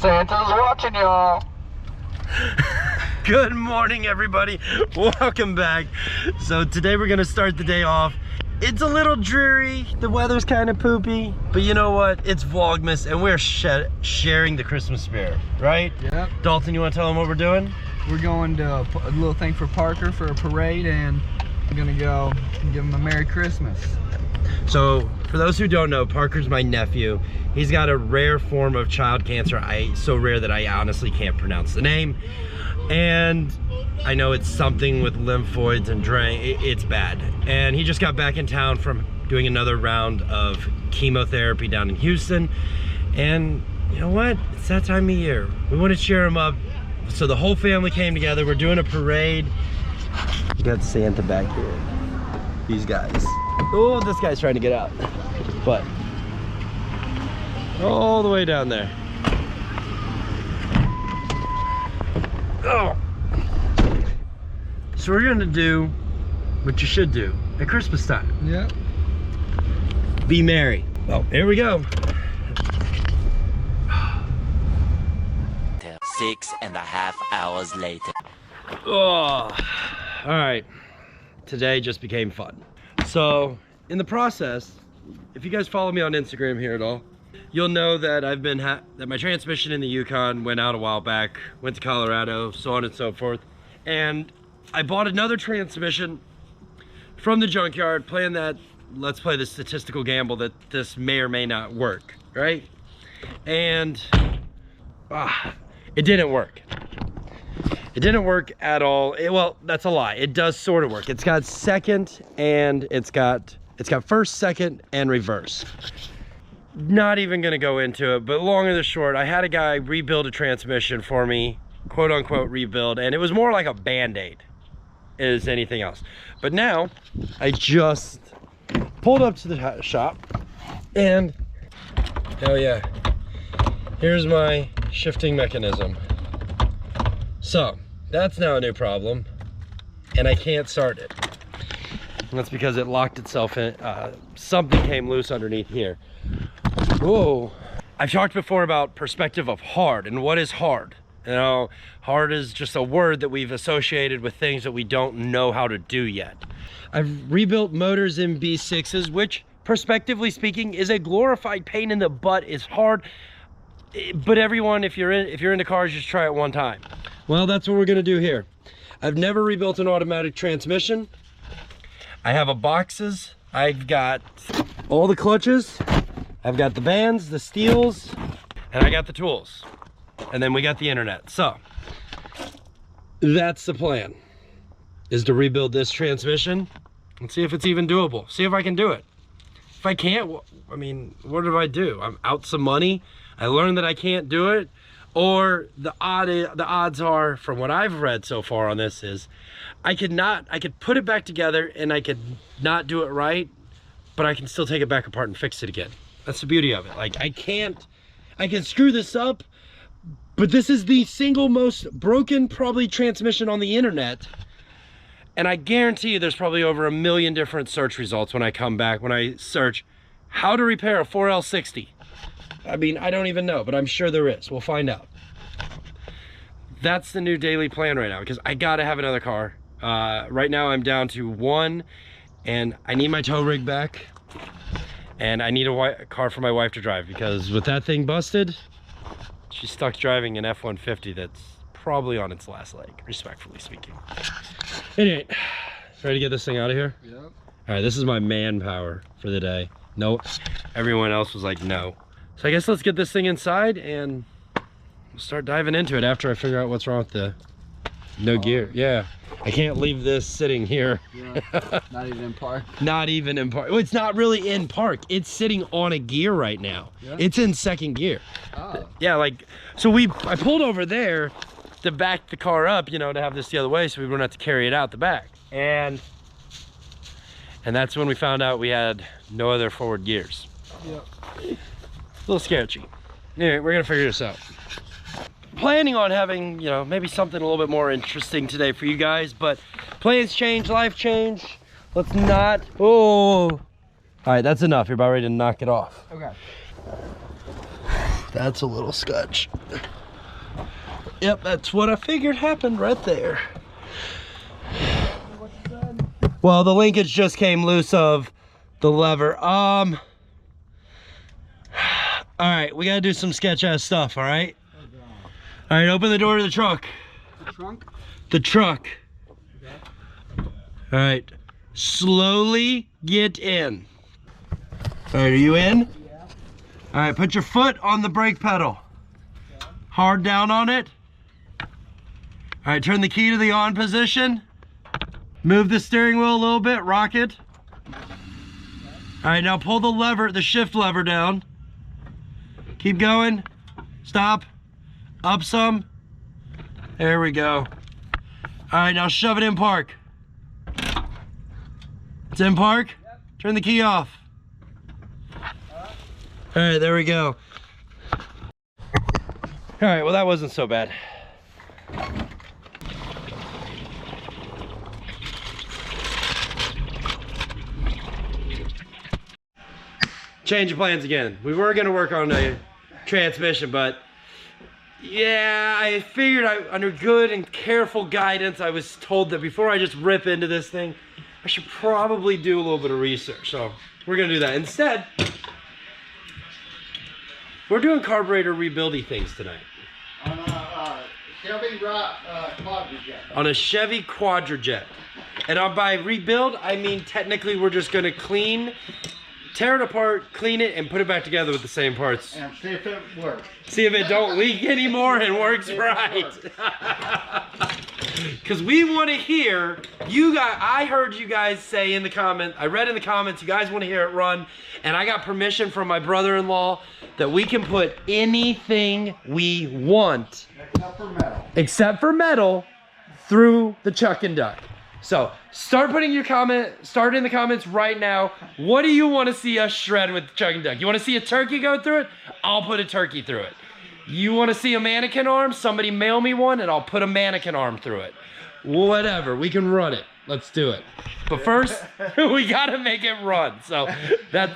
Santa's watching y'all. Good morning, everybody. Welcome back. So today we're gonna start the day off. It's a little dreary, the weather's kind of poopy, but you know what? It's Vlogmas and we're sharing the Christmas spirit, right? Yep. Dalton, you wanna tell them what we're doing? We're going to a little thing for Parker for a parade, and I'm gonna go give him a Merry Christmas. So for those who don't know, Parker's my nephew. He's got a rare form of child cancer. So rare that I honestly can't pronounce the name. And I know it's something with lymphoids and drain, it's bad. And he just got back in town from doing another round of chemotherapy down in Houston. And you know what? It's that time of year. We want to cheer him up. So the whole family came together. We're doing a parade. You got Santa back here. These guys. Oh, this guy's trying to get out. But all the way down there. Oh. So we're gonna do what you should do at Christmas time. Yep. Be merry. Oh, here we go. 6.5 hours later. Oh, all right. Today just became fun. So in the process, if you guys follow me on Instagram here at all, you'll know that I've been that my transmission in the Yukon went out a while back, went to Colorado, so on and so forth. And I bought another transmission from the junkyard, playing that, let's play the statistical gamble that this may or may not work, right? And it didn't work. It didn't work at all. Well, that's a lie. It does sort of work. It's got second and it's got first, second, and reverse. Not even gonna go into it, but long and the short, I had a guy rebuild a transmission for me, quote unquote rebuild, and it was more like a band-aid as anything else. But now, I just pulled up to the shop and, hell yeah, here's my shifting mechanism. So, that's now a new problem, and I can't start it. And that's because it locked itself in, something came loose underneath here. Whoa. I've talked before about perspective of hard, and what is hard? You know, hard is just a word that we've associated with things that we don't know how to do yet. I've rebuilt motors in B6s, which, perspectively speaking, is a glorified pain in the butt. It's hard, but everyone, if you're into cars, just try it one time. Well, that's what we're gonna do here. I've never rebuilt an automatic transmission. I have a boxes. I've got all the clutches. I've got the bands, the steels, and I got the tools. And then we got the internet. So that's the plan, is to rebuild this transmission and see if it's even doable. See if I can do it. If I can't, I mean, what do I do? I'm out some money. I learned that I can't do it. Or the odds are, from what I've read so far on this, is I could put it back together and I could not do it right, but I can still take it back apart and fix it again. That's the beauty of it. Like, I can screw this up, but this is the single most broken probably transmission on the internet. And I guarantee you there's probably over 1 million different search results when I come back, when I search how to repair a 4L60. I mean, I don't even know, but I'm sure there is. We'll find out. That's the new daily plan right now, because I gotta have another car. Right now I'm down to one, and I need my tow rig back. And I need a car for my wife to drive, because with that thing busted, she's stuck driving an F-150 that's probably on its last leg, respectfully speaking. Anyway, ready to get this thing out of here? Yep. All right, this is my manpower for the day. No, everyone else was like, no. So I guess let's get this thing inside and we'll start diving into it after I figure out what's wrong with the gear. Yeah, I can't leave this sitting here. Yeah, not even in park. Not even in park. Well, it's not really in park. It's sitting on a gear right now. Yeah. It's in second gear. Oh. Yeah, like, so I pulled over there to back the car up, you know, to have this the other way so we wouldn't have to carry it out the back. And that's when we found out we had no other forward gears. Yep. A little sketchy. Anyway, we're gonna figure this out. Planning on having, you know, maybe something a little bit more interesting today for you guys, but plans change, life change. Let's not, oh. All right, that's enough. You're about ready to knock it off. Okay. That's a little scotch. Yep, that's what I figured happened right there. Well, the linkage just came loose of the lever. All right, we gotta do some sketch ass stuff, all right? All right, open the door to the truck. The trunk? The truck. Okay. All right, slowly get in. All right, are you in? Yeah. All right, put your foot on the brake pedal. Okay. Hard down on it. All right, turn the key to the on position. Move the steering wheel a little bit, rock it. All right, now pull the lever, the shift lever down. Keep going, stop, up some. There we go. All right, now shove it in park. It's in park. Yep. Turn the key off. All right, there we go. All right, well that wasn't so bad. Change of plans again. We were gonna work on a transmission, but yeah, I figured under good and careful guidance, I was told that before I just rip into this thing, I should probably do a little bit of research. So we're gonna do that. Instead, we're doing carburetor rebuildy things tonight. On a Chevy Quadra-Jet. On a Chevy Quadra-Jet. And by rebuild, I mean technically we're just gonna tear it apart, clean it, and put it back together with the same parts. And see if it works. See if it don't leak anymore and works right. Because we want to hear, you guys, I heard you guys say in the comments, I read in the comments, you guys want to hear it run, and I got permission from my brother-in-law that we can put anything we want, except for metal, through the chuck and duck. So start in the comments right now. What do you want to see us shred with chuck and duck? You want to see a turkey go through it? I'll put a turkey through it. You want to see a mannequin arm? Somebody mail me one and I'll put a mannequin arm through it. Whatever, we can run it. Let's do it. But first, we gotta make it run. So that.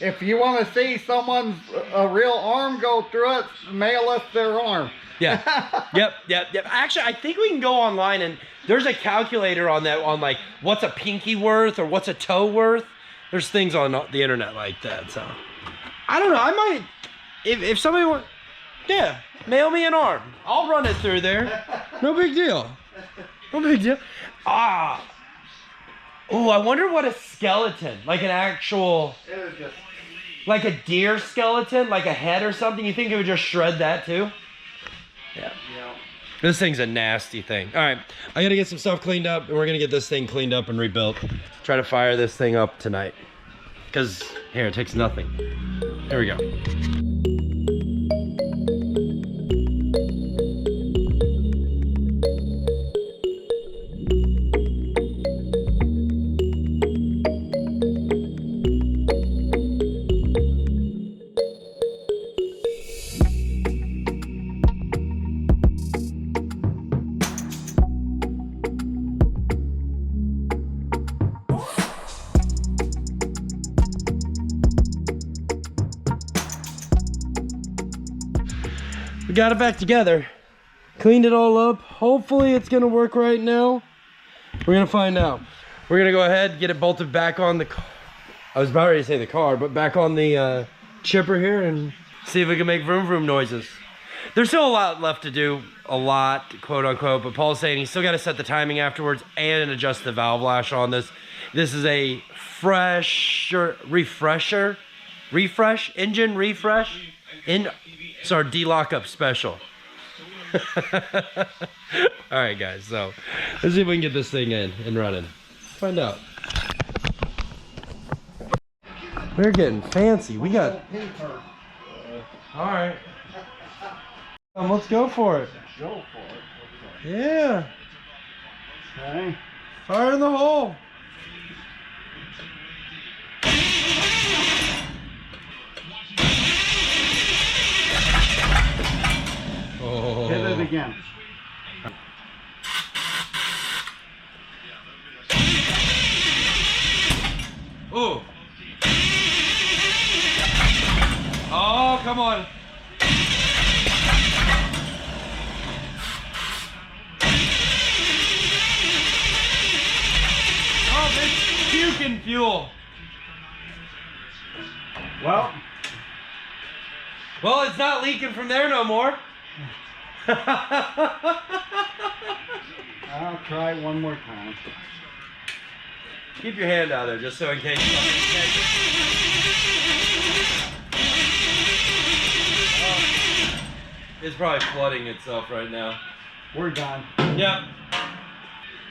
If you want to see someone's a real arm go through it, mail us their arm. Yeah. Yep. Actually, I think we can go online and there's a calculator on that, on like what's a pinky worth or what's a toe worth. There's things on the internet like that. So I don't know. I might, if somebody wants, yeah, mail me an arm. I'll run it through there. No big deal. No big deal. Oh, I wonder what a skeleton, like an actual, like a deer skeleton, like a head or something. You think it would just shred that too? Yeah. This thing's a nasty thing. All right, I gotta get some stuff cleaned up and we're gonna get this thing cleaned up and rebuilt. Try to fire this thing up tonight. Cause here, it takes nothing. Here we go. We got it back together, cleaned it all up. Hopefully it's gonna work right now. We're gonna find out. We're gonna go ahead, get it bolted back on the car. I was about ready to say the car, but back on the chipper here and see if we can make vroom vroom noises. There's still a lot left to do, a lot, quote unquote, but Paul's saying he's still gotta set the timing afterwards and adjust the valve lash on this. This is a refresh, engine refresh. It's our D-lockup special. All right, guys, so let's see if we can get this thing in and running. Find out. We're getting fancy. We got... All right. Let's go for it. Go for it. Yeah. Okay. Fire in the hole. Oh. Hit it again. Oh. Oh, come on. fuel. Well, Well, it's not leaking from there no more. I'll try one more time. Keep your hand out there just so in case something catches. It's probably flooding itself right now. We're done. Yep.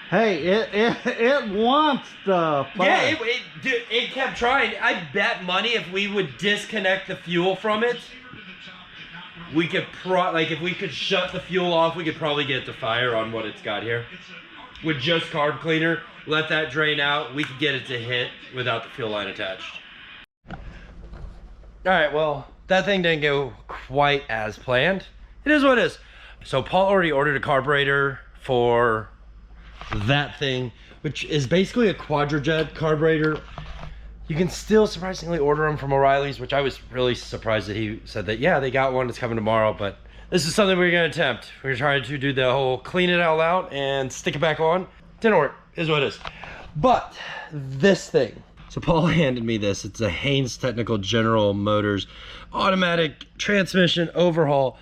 Hey, it wants the fire. Yeah, it kept trying. I bet money if we would disconnect the fuel from it, we could if we could shut the fuel off, we could probably get the fire on what it's got here. With just carb cleaner, let that drain out, we could get it to hit without the fuel line attached. All right, well, that thing didn't go quite as planned. It is what it is. So Paul already ordered a carburetor for that thing, which is basically a quadrajet carburetor. You can still surprisingly order them from O'Reilly's, which I was really surprised that he said that, yeah, they got one, it's coming tomorrow, but this is something we're gonna attempt. We're trying to do the whole clean it all out and stick it back on. Didn't work, is what it is. But this thing, so Paul handed me this. It's a Haynes Technical General Motors automatic transmission overhaul.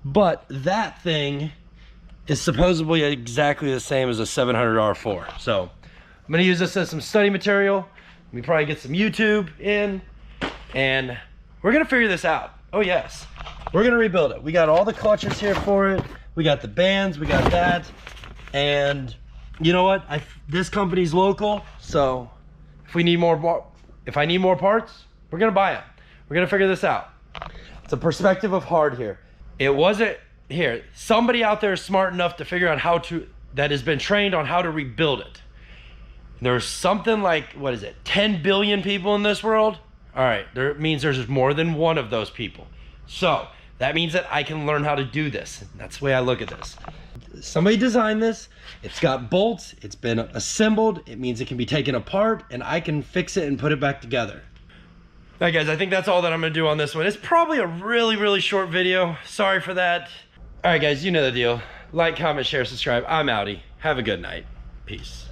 But that thing is supposedly exactly the same as a 700 R4. So I'm gonna use this as some study material. We probably get some YouTube in, and we're gonna figure this out. Oh yes, we're gonna rebuild it. We got all the clutches here for it. We got the bands, we got that. And you know what? This company's local, so if I need more parts, we're gonna buy them. We're gonna figure this out. It's a perspective of hard here. It wasn't here. Somebody out there is smart enough to figure out that has been trained on how to rebuild it. There's something like, what is it, 10 billion people in this world? All right, that means there's more than one of those people. So that means that I can learn how to do this. That's the way I look at this. Somebody designed this, it's got bolts, it's been assembled, it means it can be taken apart, and I can fix it and put it back together. All right guys, I think that's all that I'm gonna do on this one. It's probably a really, really short video. Sorry for that. All right guys, you know the deal. Like, comment, share, subscribe. I'm Audi. Have a good night. Peace.